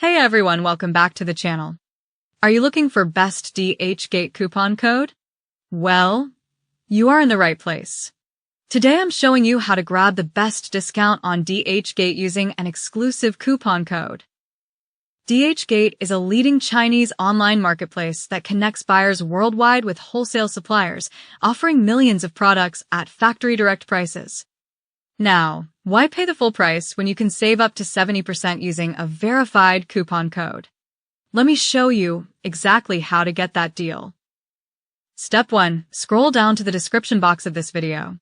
Hey everyone, welcome back to the channel. Are you looking for best DHgate coupon code? Well, you are in the right place. Today I'm showing you how to grab the best discount on DHgate using an exclusive coupon code. DHgate is a leading Chinese online marketplace that connects buyers worldwide with wholesale suppliers, offering millions of products at factory direct prices. Now, why pay the full price when you can save up to 70% using a verified coupon code? Let me show you exactly how to get that deal. Step 1. Scroll down to the description box of this video.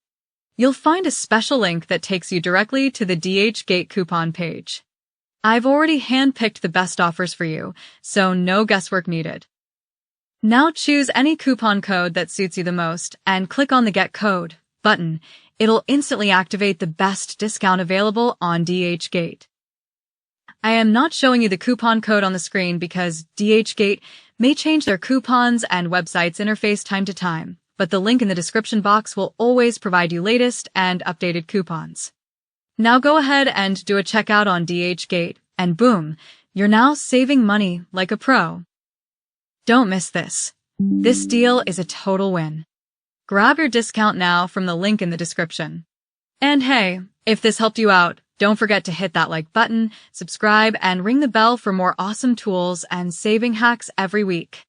You'll find a special link that takes you directly to the DHgate coupon page. I've already handpicked the best offers for you, so no guesswork needed. Now choose any coupon code that suits you the most and click on the Get Code button. It'll instantly activate the best discount available on DHgate. I am not showing you the coupon code on the screen because DHgate may change their coupons and websites interface time to time, but the link in the description box will always provide you latest and updated coupons. Now go ahead and do a checkout on DHgate, and boom, you're now saving money like a pro. Don't miss this. This deal is a total win. Grab your discount now from the link in the description. And hey, if this helped you out, don't forget to hit that like button, subscribe, and ring the bell for more awesome tools and saving hacks every week.